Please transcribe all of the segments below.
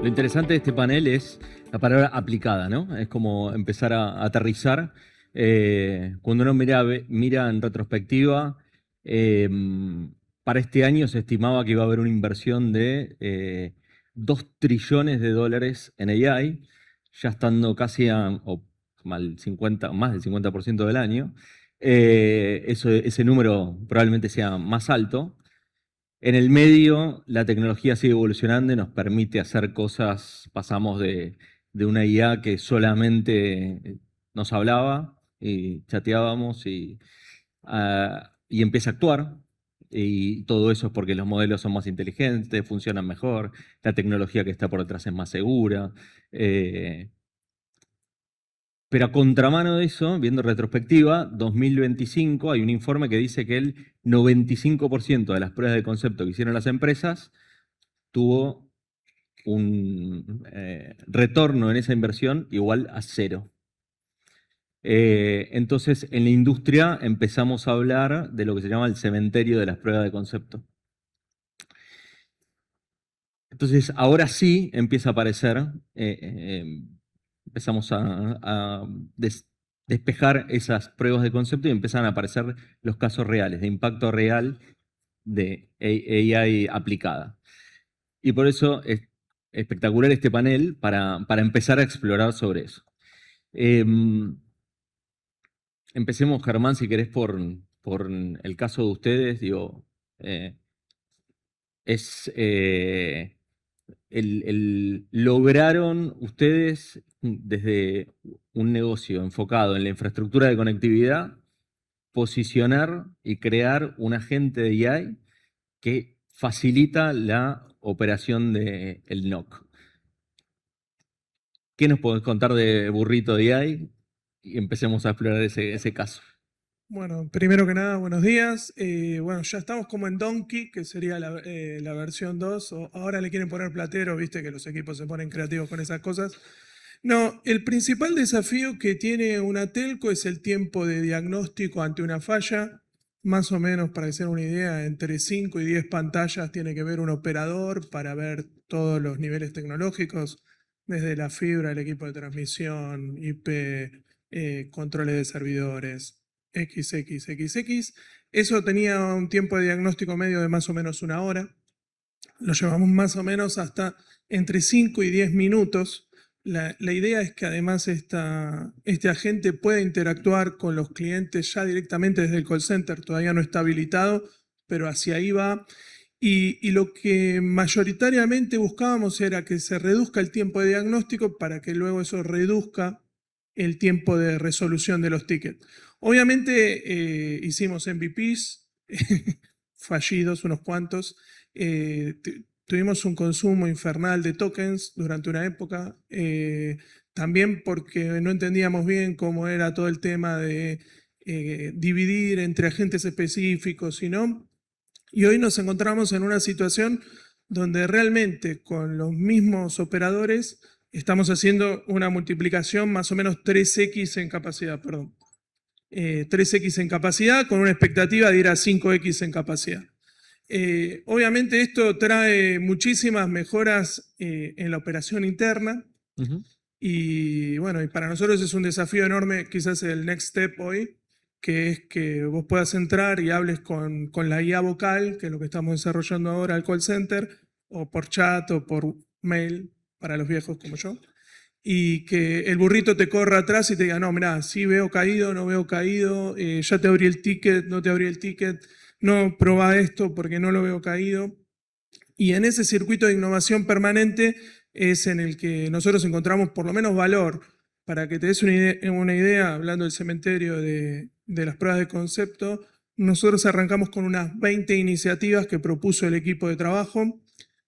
Lo interesante de este panel es la palabra aplicada, ¿no? Es como empezar a aterrizar. Cuando uno mira en retrospectiva, eh, para este año se estimaba que iba a haber una inversión de 2 trillones de dólares en AI, ya estando casi más del 50% del año. Ese número probablemente sea más alto. En el medio, la tecnología sigue evolucionando y nos permite hacer cosas. Pasamos de una IA que solamente nos hablaba y chateábamos y empieza a actuar. Y todo eso es porque los modelos son más inteligentes, funcionan mejor, la tecnología que está por detrás es más segura. eh, pero a contramano de eso, viendo retrospectiva, 2025 hay un informe que dice que el 95% de las pruebas de concepto que hicieron las empresas tuvo un retorno en esa inversión igual a cero. Entonces, en la industria empezamos a hablar de lo que se llama el cementerio de las pruebas de concepto. Entonces, ahora sí empieza a aparecer, empezamos a despejar esas pruebas de concepto y empiezan a aparecer los casos reales, de impacto real de AI aplicada. Y por eso es espectacular este panel para empezar a explorar sobre eso. Empecemos, Germán, si querés, por el caso de ustedes. Digo, eh, es, lograron ustedes, desde un negocio enfocado en la infraestructura de conectividad, posicionar y crear un agente de AI que facilita la operación del NOC. ¿Qué nos podés contar de Burrito DI? Y empecemos a explorar ese caso. Bueno, primero que nada, buenos días. Bueno, ya estamos como en Donkey, que sería la versión 2. Ahora le quieren poner platero, viste que los equipos se ponen creativos con esas cosas. No, el principal desafío que tiene una telco es el tiempo de diagnóstico ante una falla. Más o menos, para que se den una idea, entre 5 y 10 pantallas tiene que ver un operador para ver todos los niveles tecnológicos, desde la fibra, el equipo de transmisión, IP, controles de servidores, XXXX. Eso tenía un tiempo de diagnóstico medio de más o menos una hora. Lo llevamos más o menos hasta entre 5 y 10 minutos. La idea es que además este agente pueda interactuar con los clientes ya directamente desde el call center. Todavía no está habilitado, pero hacia ahí va. Y lo que mayoritariamente buscábamos era que se reduzca el tiempo de diagnóstico para que luego eso reduzca el tiempo de resolución de los tickets. Obviamente hicimos MVPs, fallidos unos cuantos. Tuvimos un consumo infernal de tokens durante una época, también porque no entendíamos bien cómo era todo el tema de dividir entre agentes específicos y no. Y hoy nos encontramos en una situación donde realmente con los mismos operadores estamos haciendo una multiplicación más o menos 3x en capacidad, perdón. 3x en capacidad con una expectativa de ir a 5x en capacidad. Obviamente esto trae muchísimas mejoras en la operación interna. Y bueno, y para nosotros es un desafío enorme, quizás el next step hoy, que es que vos puedas entrar y hables con la IA vocal, que es lo que estamos desarrollando ahora al call center, o por chat o por mail, para los viejos como yo, y que el burrito te corra atrás y te diga, no, mirá, sí veo caído, no veo caído, ya te abrí el ticket, no te abrí el ticket, no, probá esto porque no lo veo caído. Y en ese circuito de innovación permanente es en el que nosotros encontramos por lo menos valor. Para que te des una idea, hablando del cementerio de las pruebas de concepto, nosotros arrancamos con unas 20 iniciativas que propuso el equipo de trabajo,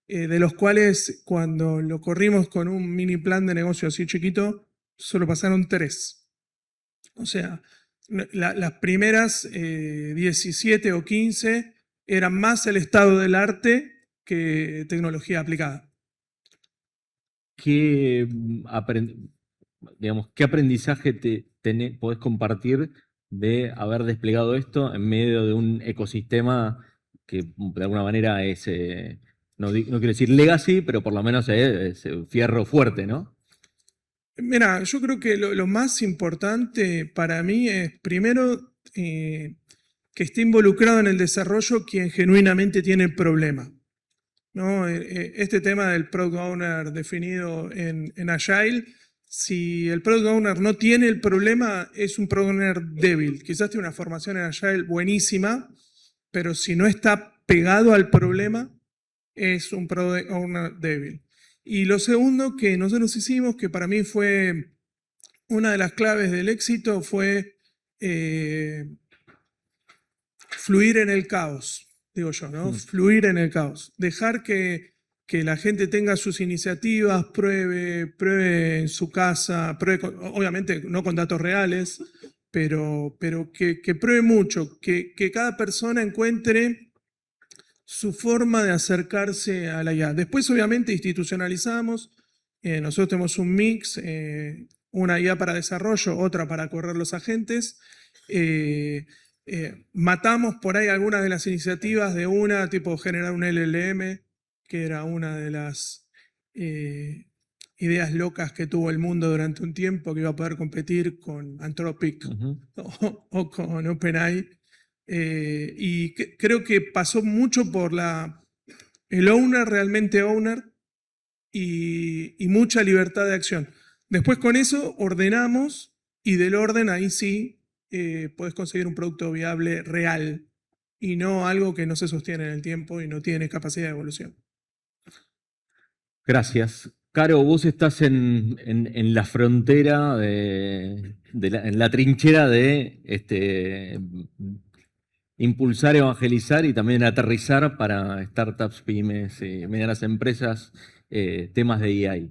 de los cuales cuando lo corrimos con un mini plan de negocio así chiquito, solo pasaron 3. O sea, las primeras 17 o 15 eran más el estado del arte que tecnología aplicada. ¿Qué, digamos, qué aprendizaje podés compartir de haber desplegado esto en medio de un ecosistema que de alguna manera es no quiero decir legacy, pero por lo menos es fierro fuerte, ¿no? Mira, yo creo que lo más importante para mí es, primero, que esté involucrado en el desarrollo quien genuinamente tiene el problema, ¿no? Este tema del Product Owner definido en Agile, si el Product Owner no tiene el problema, es un Product Owner débil. Quizás tiene una formación en Agile buenísima, pero si no está pegado al problema, es un Product Owner débil. Y lo segundo que nosotros hicimos, que para mí fue una de las claves del éxito, fue fluir en el caos, digo yo, ¿no? Fluir en el caos. Dejar que la gente tenga sus iniciativas, pruebe en su casa, obviamente no con datos reales, pero que pruebe mucho, que cada persona encuentre su forma de acercarse a la IA. Después, obviamente, institucionalizamos. Nosotros tenemos un mix, una IA para desarrollo, otra para correr los agentes. Matamos por ahí algunas de las iniciativas de una, tipo generar un LLM, que era una de las ideas locas que tuvo el mundo durante un tiempo, que iba a poder competir con Anthropic o con OpenAI. Y creo que pasó mucho por el owner, realmente owner, y mucha libertad de acción. Después con eso ordenamos y del orden ahí sí podés conseguir un producto viable real y no algo que no se sostiene en el tiempo y no tiene capacidad de evolución. Gracias. Caro, vos estás en la frontera, en la trinchera de impulsar, evangelizar y también aterrizar para startups, pymes, medianas empresas, temas de EI.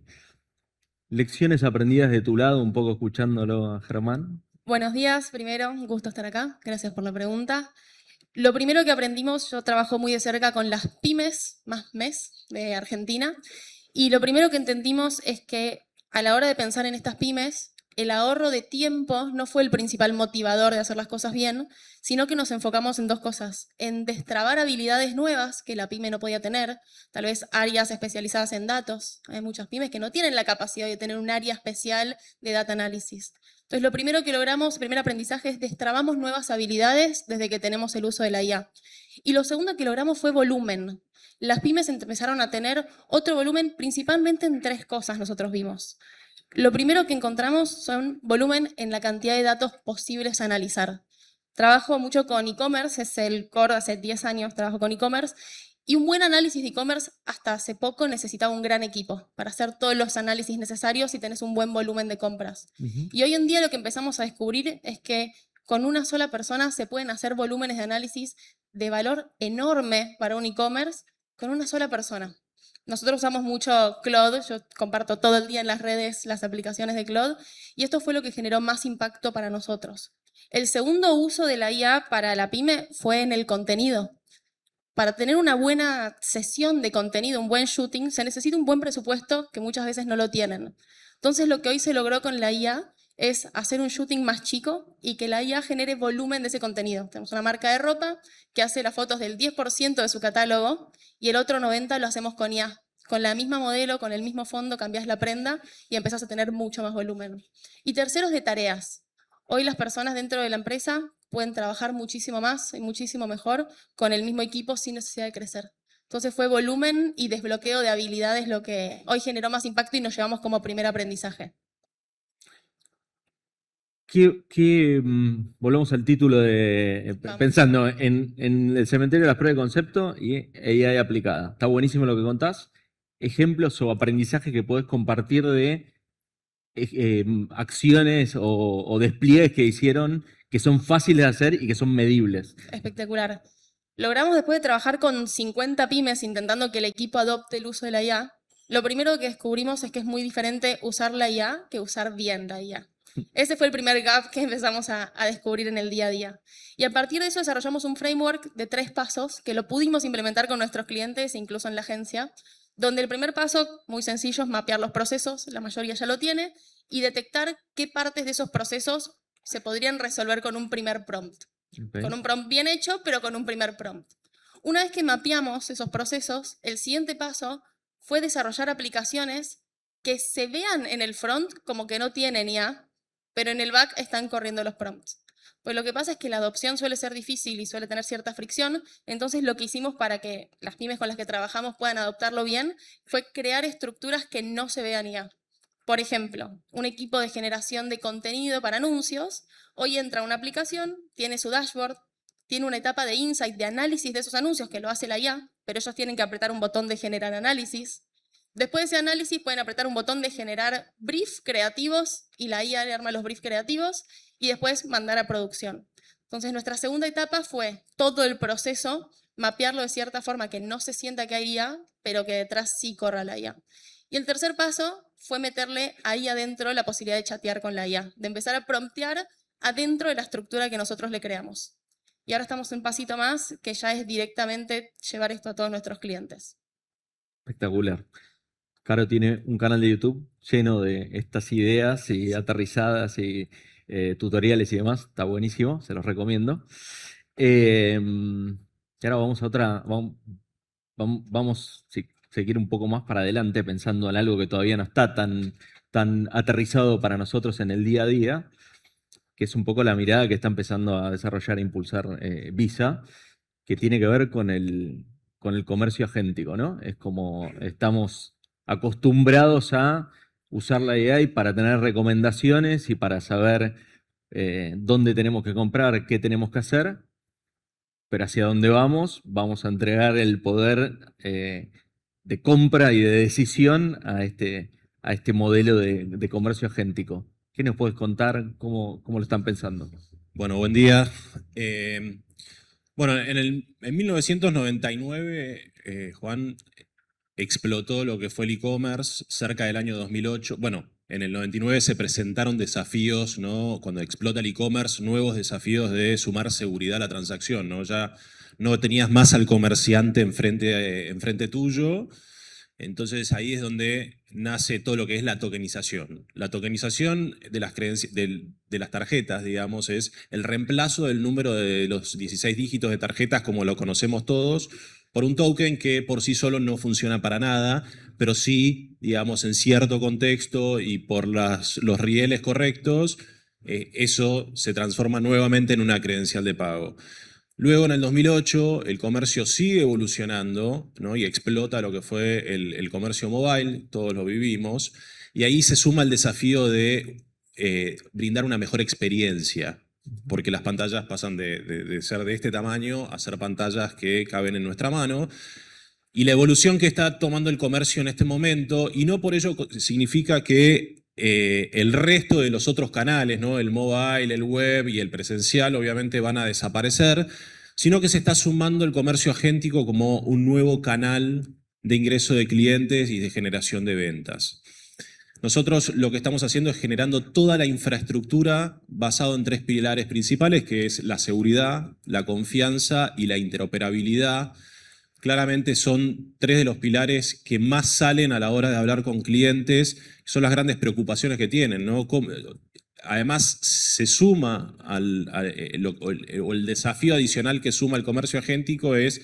Lecciones aprendidas de tu lado, un poco escuchándolo a Germán. Buenos días, primero, un gusto estar acá, gracias por la pregunta. Lo primero que aprendimos, yo trabajo muy de cerca con las pymes, más MES, de Argentina, y lo primero que entendimos es que a la hora de pensar en estas pymes, el ahorro de tiempo no fue el principal motivador de hacer las cosas bien, sino que nos enfocamos en dos cosas, en destrabar habilidades nuevas que la pyme no podía tener, tal vez áreas especializadas en datos. Hay muchas pymes que no tienen la capacidad de tener un área especial de data analysis. Entonces, lo primero que logramos, el primer aprendizaje, es destrabamos nuevas habilidades desde que tenemos el uso de la IA. Y lo segundo que logramos fue volumen. Las pymes empezaron a tener otro volumen, principalmente en tres cosas nosotros vimos. Lo primero que encontramos son volumen en la cantidad de datos posibles a analizar. Trabajo mucho con e-commerce, es el core, hace 10 años trabajo con e-commerce, y un buen análisis de e-commerce hasta hace poco necesitaba un gran equipo para hacer todos los análisis necesarios y tenés un buen volumen de compras. Y hoy en día lo que empezamos a descubrir es que con una sola persona se pueden hacer volúmenes de análisis de valor enorme para un e-commerce con una sola persona. Nosotros usamos mucho Claude, yo comparto todo el día en las redes las aplicaciones de Claude, y esto fue lo que generó más impacto para nosotros. El segundo uso de la IA para la pyme fue en el contenido. Para tener una buena sesión de contenido, un buen shooting, se necesita un buen presupuesto que muchas veces no lo tienen. Entonces, lo que hoy se logró con la IA es hacer un shooting más chico y que la IA genere volumen de ese contenido. Tenemos una marca de ropa que hace las fotos del 10% de su catálogo y el otro 90% lo hacemos con IA. Con la misma modelo, con el mismo fondo, cambias la prenda y empezás a tener mucho más volumen. Y tercero es de tareas. Hoy las personas dentro de la empresa pueden trabajar muchísimo más y muchísimo mejor con el mismo equipo sin necesidad de crecer. Entonces fue volumen y desbloqueo de habilidades lo que hoy generó más impacto y nos llevamos como primer aprendizaje. Volvemos al título pensando en el cementerio de las pruebas de concepto y AI aplicada. Está buenísimo lo que contás. Ejemplos o aprendizajes que podés compartir de acciones o despliegues que hicieron que son fáciles de hacer y que son medibles. Espectacular. Logramos, después de trabajar con 50 pymes intentando que el equipo adopte el uso de la IA, lo primero que descubrimos es que es muy diferente usar la IA que usar bien la IA. Ese fue el primer gap que empezamos a descubrir en el día a día. Y a partir de eso desarrollamos un framework de 3 pasos que lo pudimos implementar con nuestros clientes, incluso en la agencia, donde el primer paso, muy sencillo, es mapear los procesos, la mayoría ya lo tiene, y detectar qué partes de esos procesos se podrían resolver con un primer prompt. Okay. Con un prompt bien hecho, pero con un primer prompt. Una vez que mapeamos esos procesos, el siguiente paso fue desarrollar aplicaciones que se vean en el front como que no tienen IA, pero en el back están corriendo los prompts. Pues lo que pasa es que la adopción suele ser difícil y suele tener cierta fricción, entonces lo que hicimos para que las pymes con las que trabajamos puedan adoptarlo bien fue crear estructuras que no se vean IA. Por ejemplo, un equipo de generación de contenido para anuncios, hoy entra a una aplicación, tiene su dashboard, tiene una etapa de insight, de análisis de esos anuncios que lo hace la IA, pero ellos tienen que apretar un botón de generar análisis. Después de ese análisis pueden apretar un botón de generar brief creativos y la IA le arma los briefs creativos y después mandar a producción. Entonces nuestra segunda etapa fue todo el proceso, mapearlo de cierta forma que no se sienta que hay IA, pero que detrás sí corra la IA. Y el tercer paso fue meterle ahí adentro la posibilidad de chatear con la IA, de empezar a promptear adentro de la estructura que nosotros le creamos. Y ahora estamos un pasito más, que ya es directamente llevar esto a todos nuestros clientes. Espectacular. Caro tiene un canal de YouTube lleno de estas ideas y aterrizadas y tutoriales y demás. Está buenísimo, se los recomiendo. Y ahora vamos a otra. Vamos, si se quiere, un poco más para adelante, pensando en algo que todavía no está tan aterrizado para nosotros en el día a día, que es un poco la mirada que está empezando a desarrollar e impulsar Visa, que tiene que ver con el comercio agéntico, ¿no? Es como estamos acostumbrados a usar la AI para tener recomendaciones y para saber dónde tenemos que comprar, qué tenemos que hacer, pero hacia dónde vamos a entregar el poder de compra y de decisión a este modelo de comercio agéntico. ¿Qué nos puedes contar? ¿Cómo lo están pensando? Bueno, buen día. Bueno, en 1999, Juan, explotó lo que fue el e-commerce cerca del año 2008. Bueno, en el 99 se presentaron desafíos, ¿no? Cuando explota el e-commerce, nuevos desafíos de sumar seguridad a la transacción, ¿no? Ya no tenías más al comerciante enfrente tuyo. Entonces ahí es donde nace todo lo que es la tokenización. La tokenización de las tarjetas, digamos, es el reemplazo del número de los 16 dígitos de tarjetas como lo conocemos todos por un token que por sí solo no funciona para nada, pero sí, digamos, en cierto contexto y por los rieles correctos, eso se transforma nuevamente en una credencial de pago. Luego, en el 2008, el comercio sigue evolucionando, ¿no? Y explota lo que fue el comercio mobile, todos lo vivimos, y ahí se suma el desafío de brindar una mejor experiencia, porque las pantallas pasan de ser de este tamaño a ser pantallas que caben en nuestra mano. Y la evolución que está tomando el comercio en este momento, y no por ello significa que el resto de los otros canales, ¿no? El mobile, el web y el presencial, obviamente van a desaparecer, sino que se está sumando el comercio agéntico como un nuevo canal de ingreso de clientes y de generación de ventas. Nosotros lo que estamos haciendo es generando toda la infraestructura basado en 3 pilares principales, que es la seguridad, la confianza y la interoperabilidad. Claramente son 3 de los pilares que más salen a la hora de hablar con clientes, son las grandes preocupaciones que tienen, ¿no? Además, se suma el desafío adicional que suma el comercio agéntico es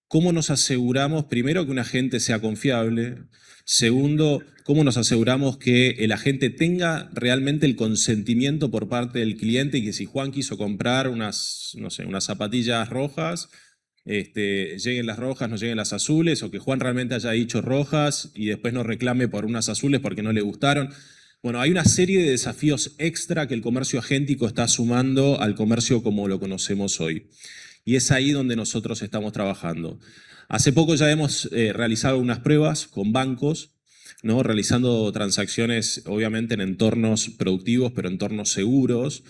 cómo nos aseguramos, primero, que un agente sea confiable. Segundo, cómo nos aseguramos que el agente tenga realmente el consentimiento por parte del cliente y que si Juan quiso comprar unas zapatillas rojas, lleguen las rojas, no lleguen las azules, o que Juan realmente haya dicho rojas y después no reclame por unas azules porque no le gustaron. Bueno, hay una serie de desafíos extra que el comercio agéntico está sumando al comercio como lo conocemos hoy. Y es ahí donde nosotros estamos trabajando. Hace poco ya hemos realizado unas pruebas con bancos, ¿no? Realizando transacciones obviamente en entornos productivos, pero entornos seguros.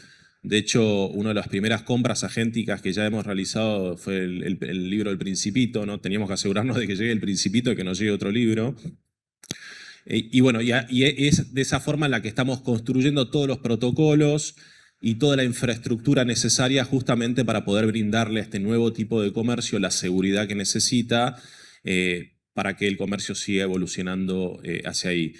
De hecho, una de las primeras compras agénticas que ya hemos realizado fue el libro El Principito, ¿no? Teníamos que asegurarnos de que llegue El Principito y que no llegue otro libro. Y bueno, y es de esa forma en la que estamos construyendo todos los protocolos y toda la infraestructura necesaria justamente para poder brindarle a este nuevo tipo de comercio la seguridad que necesita para que el comercio siga evolucionando hacia ahí.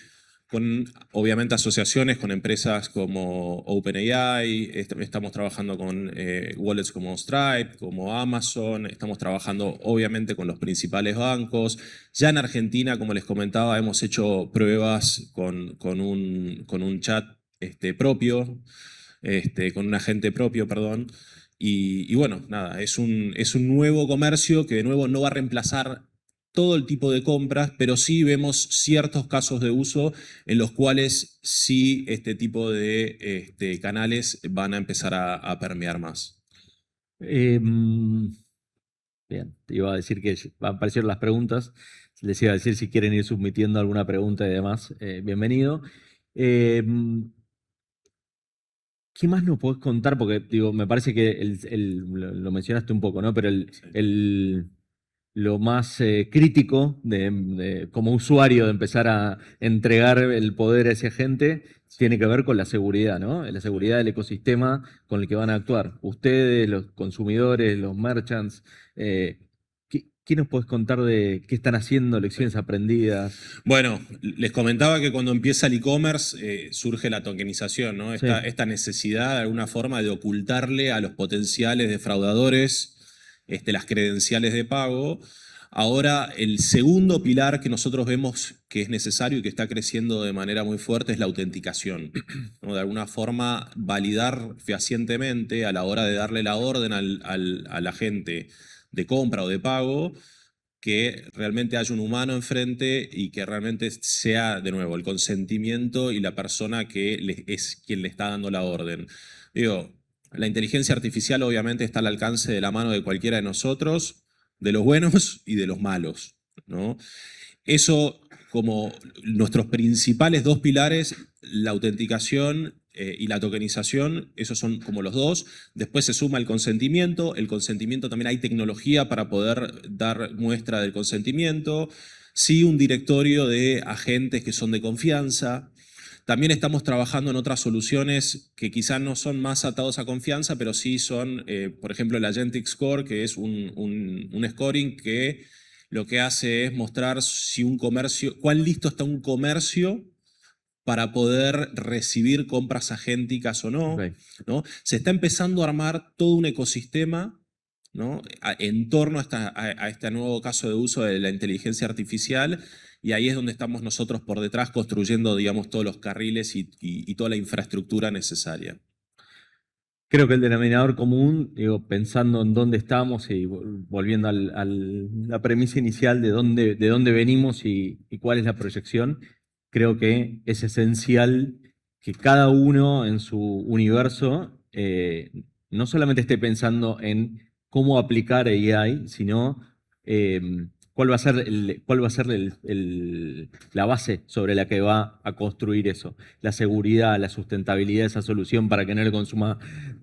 con obviamente asociaciones con empresas como OpenAI, estamos trabajando con wallets como Stripe, como Amazon, estamos trabajando obviamente con los principales bancos. Ya en Argentina, como les comentaba, hemos hecho pruebas con un chat propio, con un agente propio, perdón. Y bueno, nada, es un nuevo comercio que de nuevo no va a reemplazar todo el tipo de compras, pero sí vemos ciertos casos de uso en los cuales sí este tipo de canales van a empezar a permear más. Bien, te iba a decir que aparecieron las preguntas. Les iba a decir si quieren ir submitiendo alguna pregunta y demás. Bienvenido. ¿Qué más nos podés contar? Porque digo, me parece que lo mencionaste un poco, ¿no? Pero lo más crítico como usuario de empezar a entregar el poder a esa gente tiene que ver con la seguridad, ¿no? La seguridad del ecosistema con el que van a actuar. Ustedes, los consumidores, los merchants, ¿qué nos podés contar de qué están haciendo, lecciones aprendidas? Bueno, les comentaba que cuando empieza el e-commerce surge la tokenización, ¿no? Sí. Esta necesidad de alguna forma de ocultarle a los potenciales defraudadores las credenciales de pago. Ahora, el segundo pilar que nosotros vemos que es necesario y que está creciendo de manera muy fuerte es la autenticación, ¿no? De alguna forma, validar fehacientemente a la hora de darle la orden al agente de compra o de pago, que realmente haya un humano enfrente y que realmente sea, de nuevo, el consentimiento y la persona que es quien le está dando la orden. Digo, la inteligencia artificial obviamente está al alcance de la mano de cualquiera de nosotros, de los buenos y de los malos, ¿no? Eso como nuestros principales dos pilares, la autenticación y la tokenización, esos son como los dos. Después se suma el consentimiento. El consentimiento también hay tecnología para poder dar muestra del consentimiento. Sí, un directorio de agentes que son de confianza. También estamos trabajando en otras soluciones que quizás no son más atados a confianza, pero sí son, por ejemplo, el Agentic Score, que es un scoring que lo que hace es mostrar si un comercio, cuán listo está un comercio para poder recibir compras agénticas o no, Okay. ¿no? Se está empezando a armar todo un ecosistema, ¿no? En torno a este nuevo caso de uso de la inteligencia artificial, y ahí es donde estamos nosotros por detrás construyendo, digamos, todos los carriles y toda la infraestructura necesaria. Creo que el denominador común, digo, pensando en dónde estamos y volviendo a la premisa inicial de dónde venimos y cuál es la proyección, creo que es esencial que cada uno en su universo no solamente esté pensando en cómo aplicar AI, sino cuál va a ser, la base sobre la que va a construir eso. La seguridad, la sustentabilidad de esa solución para que no le consuma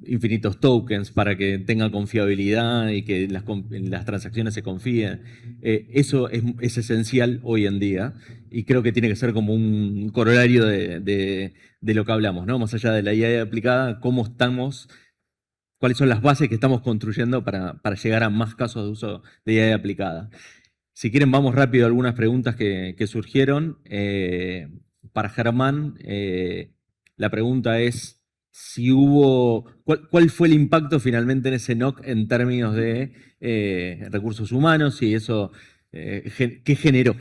infinitos tokens, para que tenga confiabilidad y que las transacciones se confíen. Eso es esencial hoy en día y creo que tiene que ser como un corolario de lo que hablamos, ¿no? Más allá de la IA aplicada, cómo estamos, cuáles son las bases que estamos construyendo para llegar a más casos de uso de IA aplicada. Si quieren, vamos rápido a algunas preguntas que surgieron. Para Germán, la pregunta es si ¿cuál fue el impacto finalmente en ese NOC en términos de recursos humanos y eso, qué generó?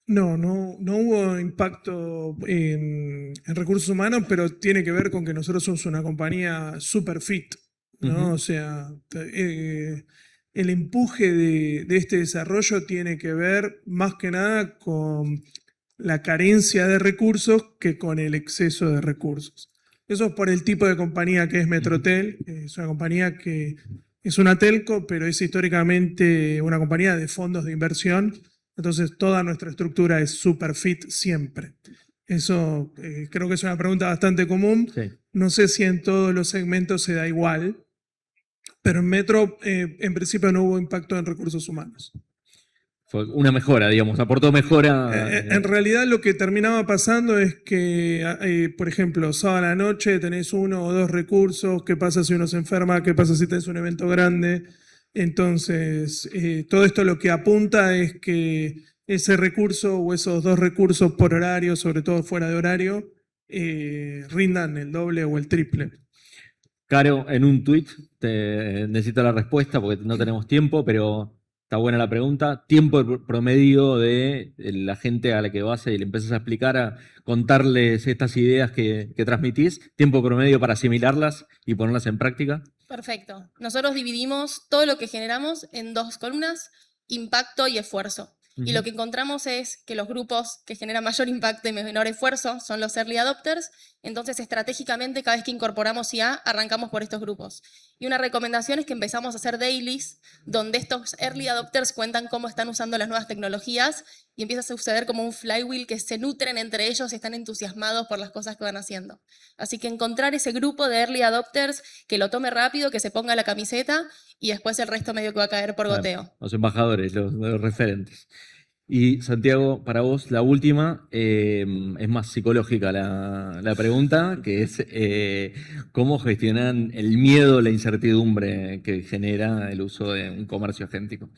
No hubo impacto en recursos humanos, pero tiene que ver con que nosotros somos una compañía super fit, ¿no? Ujú. O sea, el empuje de este desarrollo tiene que ver más que nada con la carencia de recursos que con el exceso de recursos. Eso es por el tipo de compañía que es Metrotel. Es una compañía que es una telco, pero es históricamente una compañía de fondos de inversión. Entonces toda nuestra estructura es super fit siempre. Eso creo que es una pregunta bastante común. Sí. No sé si en todos los segmentos se da igual, pero en Metro en principio no hubo impacto en recursos humanos. Fue una mejora, digamos, aportó mejora. En realidad lo que terminaba pasando es que, por ejemplo, sábado a la noche tenés uno o dos recursos, ¿qué pasa si uno se enferma? ¿Qué pasa si tenés un evento grande? Entonces, todo esto lo que apunta es que ese recurso o esos 2 recursos por horario, sobre todo fuera de horario, rindan el doble o el triple. Caro, en un tuit, necesito la respuesta porque no tenemos tiempo, pero está buena la pregunta. Tiempo promedio de la gente a la que vas y le empiezas a explicar, a contarles estas ideas que transmitís. Tiempo promedio para asimilarlas y ponerlas en práctica. Perfecto. Nosotros dividimos todo lo que generamos en 2 columnas, impacto y esfuerzo. Y lo que encontramos es que los grupos que generan mayor impacto y menor esfuerzo son los early adopters. Entonces, estratégicamente, cada vez que incorporamos IA, arrancamos por estos grupos. Y una recomendación es que empezamos a hacer dailies, donde estos early adopters cuentan cómo están usando las nuevas tecnologías y empieza a suceder como un flywheel que se nutren entre ellos y están entusiasmados por las cosas que van haciendo. Así que encontrar ese grupo de early adopters que lo tome rápido, que se ponga la camiseta y después el resto medio que va a caer por goteo. Los embajadores, los referentes. Y Santiago, para vos la última, es más psicológica la pregunta, que es ¿cómo gestionan el miedo, la incertidumbre que genera el uso de un comercio agéntico?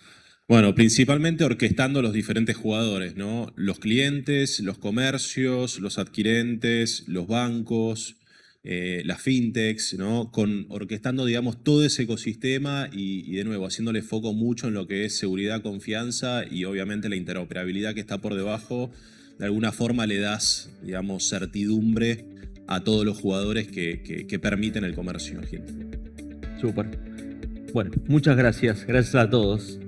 Bueno, principalmente orquestando los diferentes jugadores, ¿no? Los clientes, los comercios, los adquirentes, los bancos, las fintechs, ¿no? Orquestando, digamos, todo ese ecosistema y de nuevo, haciéndole foco mucho en lo que es seguridad, confianza y obviamente la interoperabilidad que está por debajo. De alguna forma le das, digamos, certidumbre a todos los jugadores que permiten el comercio agéntico. Súper. Bueno, muchas gracias. Gracias a todos.